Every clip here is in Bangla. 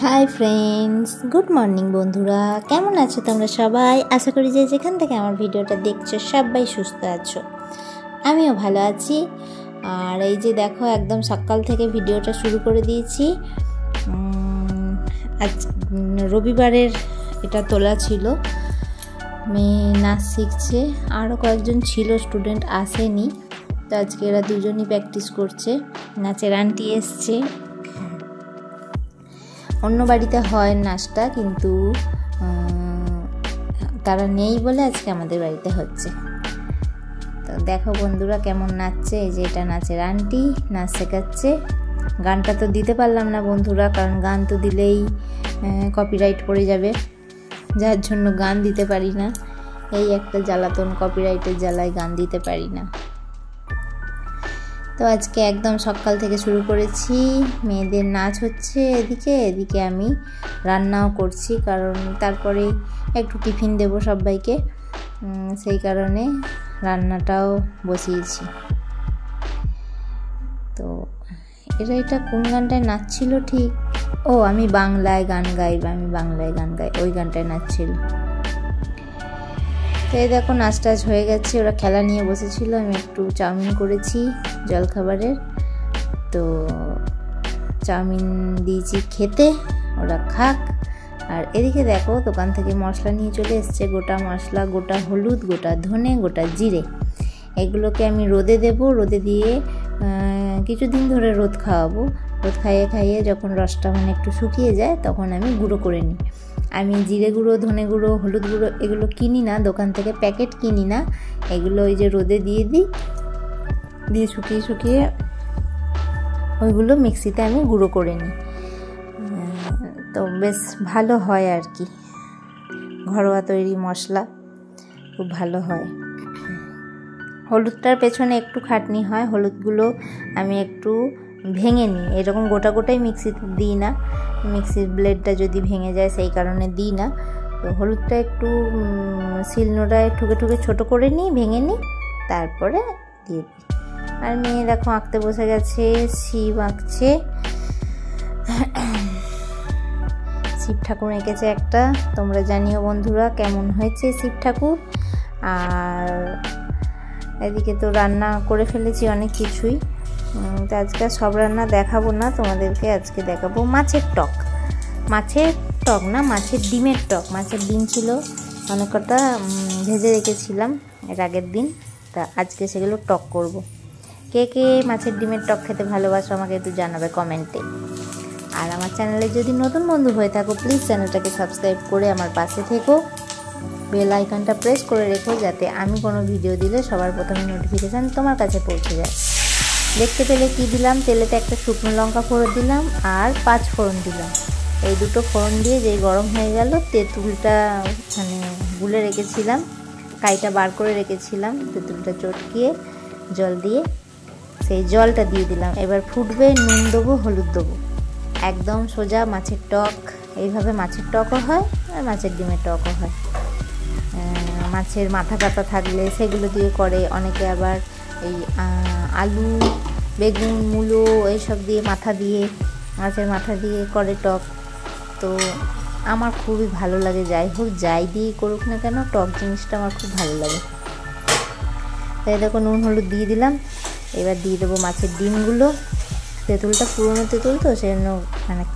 হাই ফ্রেন্ডস, গুড মর্নিং বন্ধুরা। কেমন আছো তোমরা সবাই? আশা করি যে যেখান থেকে আমার ভিডিওটা দেখছো সবাই সুস্থ আছো। আমিও ভালো আছি। আর এই যে দেখো, একদম সকাল থেকে ভিডিওটা শুরু করে দিয়েছি। আজ রবিবারের এটা তোলা ছিল। মেয়ে নাচ শিখছে, আরও কয়েকজন ছিল, স্টুডেন্ট আসেনি। তো আজকে এরা দুজনই প্র্যাকটিস করছে। নাচের আন্টি এসছে। অন্য বাড়িতে হয় নাচটা, কিন্তু তারা নেই বলে আজকে আমাদের বাড়িতে হচ্ছে। তো দেখো বন্ধুরা কেমন নাচছে। এই যে এটা নাচের আন্টি, নাচ শেখাচ্ছে। গানটা তো দিতে পারলাম না বন্ধুরা, কারণ গান তো দিলেই কপিরাইট পড়ে যাবে, যার জন্য গান দিতে পারি না। এই একটা জ্বালাতন, কপিরাইটের জ্বালায় গান দিতে পারি না। তো আজকে একদম সকাল থেকে শুরু করেছি। মেয়েদের নাচ হচ্ছে এদিকে আমি রান্নাও করছি, কারণ তারপরে একটু টিফিন দেব সবাইকে, সেই কারণে রান্নাটাও বসিয়েছি। তো এটা কোন গানটায় নাচছিল ঠিক? ও, আমি বাংলায় গান গাই, ওই গানটায় নাচছিল। তো এই দেখো নাচ টাচ হয়ে গেছে, ওরা খেলা নিয়ে বসেছিল। আমি একটু চাউমিন করেছি জলখাবারের, তো চাউমিন দিয়েছি খেতে, ওরা খাক। আর এদিকে দেখো দোকান থেকে মশলা নিয়ে চলে এসছে, গোটা মশলা, গোটা হলুদ, গোটা ধনে, গোটা জিরে। এগুলোকে আমি রোদে দেব। রোদে দিয়ে কিছুদিন ধরে রোদ খাওয়াবো। রোদ খাইয়ে যখন রসটা একটু শুকিয়ে যায় তখন আমি গুঁড়ো করে নিই। আমি জিরে গুঁড়ো, ধনে গুঁড়ো, হলুদ গুঁড়ো এগুলো কিনি না, দোকান থেকে প্যাকেট কিনি না। এগুলো ওই যে রোদে দিয়ে দিই, দিয়ে শুকিয়ে ওইগুলো মিক্সিতে আমি গুঁড়ো করে নিই। তো বেশ ভালো হয় আর কি, ঘরোয়া তৈরি মশলা, খুব ভালো হয়। হলুদটার পেছনে একটু খাটনি হয়। হলুদগুলো আমি একটু ভেঙে নিই, এরকম গোটাই মিক্সিতে দিই না। মিক্সির ব্লেডটা যদি ভেঙে যায় সেই কারণে দিই না। তো হলুদটা একটু শিলনোড়ায় ঠুকে ছোট করে নিই, ভেঙে নিই, তারপরে দিয়ে দিই। আর মেয়ে দেখো আঁকতে বসে গেছে, শিব আঁকছে। শিব ঠাকুর এঁকেছে একটা। তোমরা জানিও বন্ধুরা কেমন হয়েছে শিব ঠাকুর। আর এদিকে তো রান্না করে ফেলেছি অনেক কিছুই। তো আজকে সব রান্না দেখাবো না তোমাদেরকে, আজকে দেখাবো মাছের টক না, মাছের ডিমের টক। মাছের ডিম ছিল অনেক কটা, ভেজে রেখেছিলাম এর আগের দিন, তা আজকে সেগুলো টক করব। কে মাছের ডিমের টক খেতে ভালোবাসো আমাকে একটু জানাবে কমেন্টে। আর আমার চ্যানেলে যদি নতুন বন্ধু হয়ে থাকো, প্লিজ চ্যানেলটাকে সাবস্ক্রাইব করে আমার পাশে থেকো, বেল আইকনটা প্রেস করে রেখো, যাতে আমি কোনো ভিডিও দিলে সবার প্রথমে নোটিফিকেশান তোমার কাছে পৌঁছে যায়। দেখতে পেলে কি দিলাম, তেলেতে একটা শুকনো লঙ্কা ফোড়ন দিলাম আর 5 ফোড়ন দিলাম। এই দুটো ফোড়ন দিয়ে যেই গরম হয়ে গেল, তেঁতুলটা গুলে রেখেছিলাম, কাইটা বার করে রেখেছিলাম, তেঁতুলটা চটকিয়ে জল দিয়ে সেই জলটা দিয়ে দিলাম। এবার ফুটবে, নুন দেবো, হলুদ দেবো। একদম সোজা মাছের টক। এইভাবে মাছের টকও হয় আর মাছের ডিমের টকও হয়। মাছের মাথা কাটা থাকলে সেগুলো দিয়ে করে অনেকে, আবার এই আলু, বেগুন, মূলো এইসব দিয়ে মাছের মাথা দিয়ে করে টক। তো আমার খুবই ভালো লাগে, যাই হোক যাই দিয়ে করুক না কেন, টক জিনিসটা আমার খুব ভালো লাগে। তাই দেখো নুন হলুদ দিয়ে দিলাম। এবার দিয়ে দেবো মাছের ডিমগুলো। তেঁতুলটা পুরনো তেঁতুল তো, সেই জন্য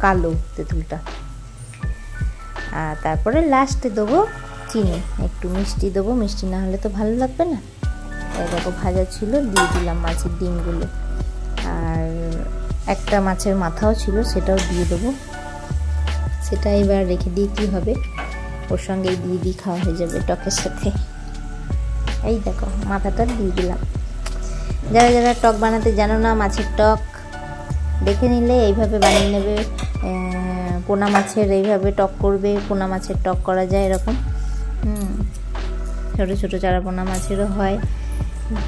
কালো তেঁতুলটা। আর তারপরে লাস্টে দেবো চিনি, একটু মিষ্টি দেবো, মিষ্টি না হলে তো ভালো লাগবে না। তাই দেখো ভাজা ছিল, দিয়ে দিলাম মাছের ডিমগুলো। আর একটা মাছের মাথাও ছিল, সেটাও দিয়ে দেবো। সেটা এবার রেখে দিয়ে কী হবে, ওর সঙ্গেই দিয়ে খাওয়া হয়ে যাবে টকের সাথে। এই দেখো মাথাটা দিয়ে দিলাম। যারা টক বানাতে জানো না, মাছের টক দেখে নিলে এইভাবে বানিয়ে নেবে। পোনা মাছের এইভাবে টক করবে, পোনা মাছের টক করা যায় এরকম। ছোট চারা পোনা মাছেরও হয়।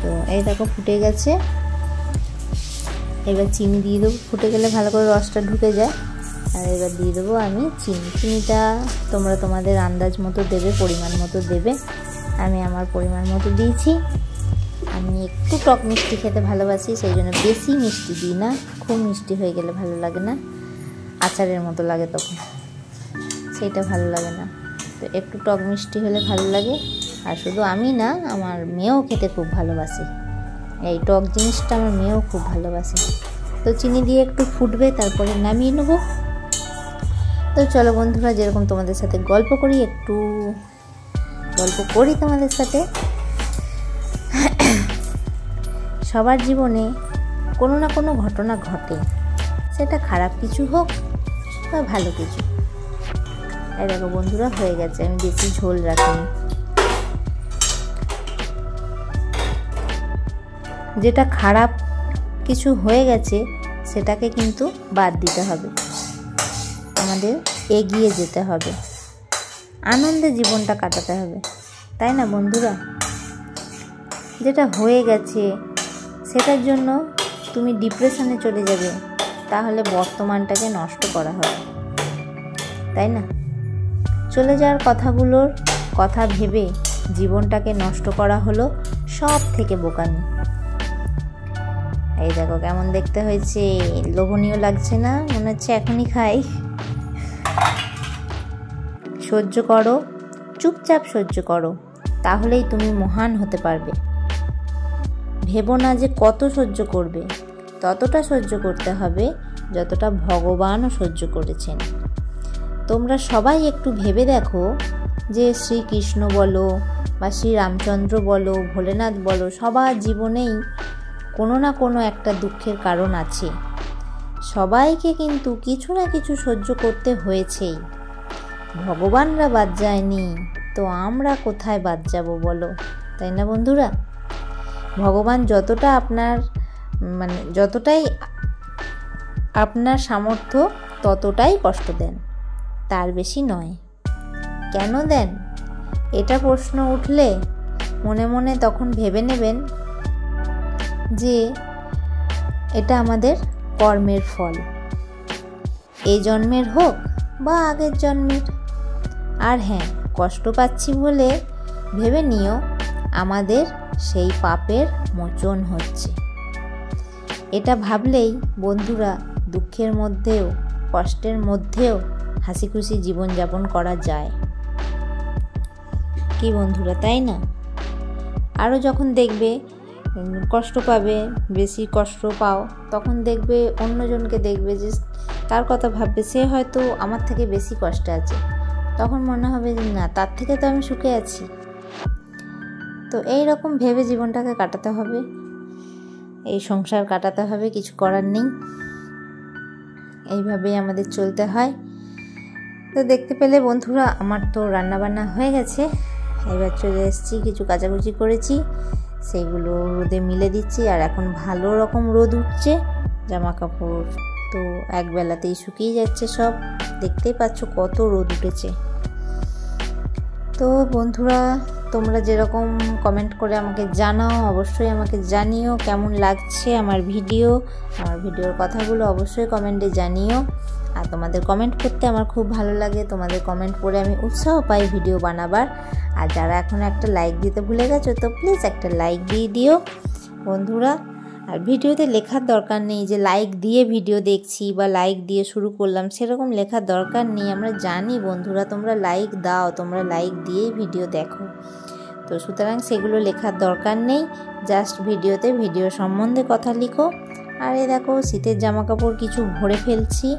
তো এই দেখো ফুটে গেছে, এবার চিনি দিয়ে দেবো। ফুটে গেলে ভালো করে রসটা ঢুকে যায়। আর এবার দিয়ে দেবো আমি চিনিটা তোমরা তোমাদের আন্দাজ মতো দেবে, পরিমাণ মতো দেবে। আমি আমার পরিমাণ মতো দিয়েছি। আমি একটু টক মিষ্টি খেতে ভালোবাসি, সেই জন্য বেশি মিষ্টি দিই না, খুব মিষ্টি হয়ে গেলে ভালো লাগে না। আচারের মতো লাগে, তখন সেইটা ভালো লাগে না। তো একটু টক মিষ্টি হলে ভালো লাগে। আর শুধু আমি না, আমার মেয়েও খেতে খুব ভালোবাসে এই টক জিনিসটা, আমার মেয়েও খুব ভালোবাসে। তো চিনি দিয়ে একটু ফুটবে, তারপরে নামিয়ে নেবো। তো চলো বন্ধুরা, যেরকম তোমাদের সাথে গল্প করি, একটু গল্প করি তোমাদের সাথে। সবার জীবনে কোনো না কোনো ঘটনা ঘটে, সেটা খারাপ কিছু হোক বা ভালো কিছু। এই দেখো বন্ধুরা, হয়ে গেছে, আমি বেশি ঝোল রাখিনি। যেটা খারাপ কিছু হয়ে গেছে সেটাকে কিন্তু বাদ দিতে হবে, আমাদের এগিয়ে যেতে হবে, আনন্দে জীবনটা কাটাতে হবে, তাই না বন্ধুরা? যেটা হয়ে গেছে সেটার জন্য তুমি ডিপ্রেশনে চলে যাবে, তাহলে বর্তমানটাকে নষ্ট করা হবে, তাই না? চলে যাওয়ার কথাগুলোর কথা ভেবে জীবনটাকে নষ্ট করা হলো সব থেকে বোকামি। এই দেখো কেমন দেখতে হয়েছে, লোভনীয় লাগছে না? মনে হচ্ছে এখনই খাই। সহ্য করো, চুপচাপ সহ্য করো, তাহলেই তুমি মহান হতে পারবে। ভেবো না যে কত সহ্য করবে, ততটা সহ্য করতে হবে যতটা ভগবানও সহ্য করেছেন। তোমরা সবাই একটু ভেবে দেখো যে শ্রীকৃষ্ণ বলো বা শ্রীরামচন্দ্র বলো, ভোলেনাথ বলো, সবার জীবনেই কোনো না কোনো একটা দুঃখের কারণ আছে। সবাইকে কিন্তু কিছু না কিছু সহ্য করতে হয়েছেই। ভগবানরা বাদ যায়নি, তো আমরা কোথায় বাদ যাব বলো, তাই না বন্ধুরা? ভগবান যতটা যতটাই আপনার সামর্থ্য ততটাই কষ্ট দেন, তার বেশি নয়। কেন দেন এটা প্রশ্ন উঠলে মনে মনে তখন ভেবে নেবেন যে এটা আমাদের কর্মের ফল, এই জন্মের হোক বা আগের জন্মের। আর হ্যাঁ, কষ্ট পাচ্ছি বলে ভেবে নিও আমাদের সেই পাপের মোচন হচ্ছে। এটা ভাবলেই বন্ধুরা দুঃখের মধ্যেও কষ্টের মধ্যেও হাসি খুশি জীবনযাপন করা যায়, কি বন্ধুরা, তাই না? আরও যখন দেখবে কষ্ট পাবে, বেশি কষ্ট পাও, তখন দেখবে অন্যজনকে দেখবে যে তার কথা ভাববে, সে হয়তো আমার থেকে বেশি কষ্টে আছে, তখন মনে হবে যে না, তার থেকে তো আমি সুখে আছি। তো এই রকম ভেবে জীবনটাকে কাটাতে হবে, এই সংসার কাটাতে হবে, কিছু করার নেই, এইভাবেই আমাদের চলতে হয়। তো দেখতে পেলে বন্ধুরা, আমার তো রান্নাবান্না হয়ে গেছে, এবার চলে এসেছি, কিছু কাচাকুচি করেছি, সেইগুলো রোদে মিলে দিচ্ছি। আর এখন ভালো রকম রোদ উঠছে, জামা কাপড় তো একবেলাতেই শুকিয়ে যাচ্ছে সব, দেখতেই পাচ্ছ কত রোদ উঠেছে। তো বন্ধুরা, তোমরা যেরকম কমেন্ট করে আমাকে জানাও, অবশ্যই আমাকে জানিও কেমন লাগছে আমার ভিডিওর কথাগুলো অবশ্যই কমেন্টে জানিও। আর তোমাদের কমেন্ট করতে আমার খুব ভালো লাগে, তোমাদের কমেন্ট পড়ে আমি উৎসাহ পাই ভিডিও বানাবার। আর যারা এখন একটা লাইক দিতে ভুলে গেছো, তো প্লিজ একটা লাইক দিয়ে দিও বন্ধুরা। আর ভিডিওতে লেখার দরকার নেই যে লাইক দিয়ে ভিডিও দেখছি বা লাইক দিয়ে শুরু করলাম, সেরকম লেখার দরকার নেই। আমরা জানি বন্ধুরা তোমরা লাইক দাও, তোমরা লাইক দিয়েই ভিডিও দেখো, তো সুতরাং সেগুলো লেখার দরকার নেই। জাস্ট ভিডিওতে ভিডিও সম্বন্ধে কথা লিখো। আর এই দেখো শীতের জামা কাপড় কিছু ভরে ফেলছি,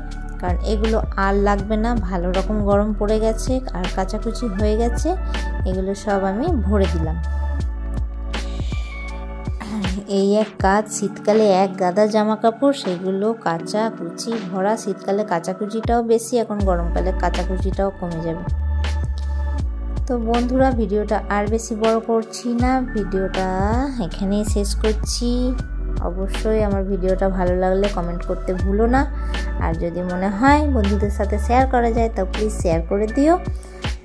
কারণ এগুলো আর লাগবে না, ভালো রকম গরম পড়ে গেছে আর কাচাকুচি হয়ে গেছে, এগুলো সব আমি ভরে দিলাম। এই এক কাজ, শীতকালে এক গাদা জামা কাপড়, সেগুলো কাচাকুচি ভরা। শীতকালে কাচাকুচিটাও বেশি, এখন গরমকালে কাচাকুচিটাও কমে যাবে। তো বন্ধুরা, ভিডিওটা আর বেশি বড় করছি না, ভিডিওটা এখানেই শেষ করছি। অবশ্যই আমার ভিডিওটা ভালো লাগলে কমেন্ট করতে ভুলো না। আর যদি মনে হয় বন্ধুদের সাথে শেয়ার করা যায়, তো প্লিজ শেয়ার করে দিও।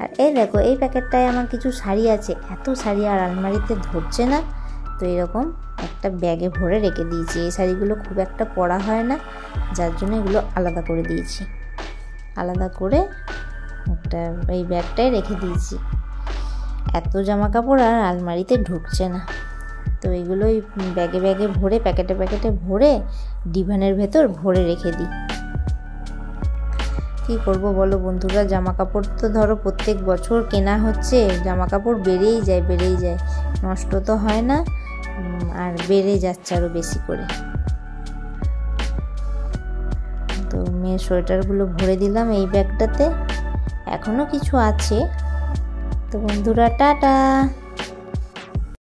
আর এই দেখো, এই প্যাকেটটায় আমার কিছু শাড়ি আছে, এত শাড়ি আর আলমারিতে ধরছে না, তো এরকম একটা ব্যাগে ভরে রেখে দিয়েছি। এই শাড়িগুলো খুব একটা পরা হয় না, যার জন্য এগুলো আলাদা করে দিয়েছি, আলাদা করে একটা এই ব্যাগটায় রেখে দিয়েছি। এত জামা কাপড় আর আলমারিতে ঢুকছে না, তো এগুলোই ব্যাগে ব্যাগে ভরে, প্যাকেটে প্যাকেটে ভরে ডিভানের ভেতর ভরে রেখে দিই। কি করব বলো বন্ধুরা, জামা কাপড় তো ধরো প্রত্যেক বছর কেনা হচ্ছে, জামা কাপড় বেড়েই যায়, নষ্ট তো হয় না, আর বেড়ে যাচ্ছে আরও বেশি করে। তো মেয়ের সোয়েটারগুলো ভরে দিলাম এই ব্যাগটাতে, এখনও কিছু আছে। তো বন্ধুরা টাটা।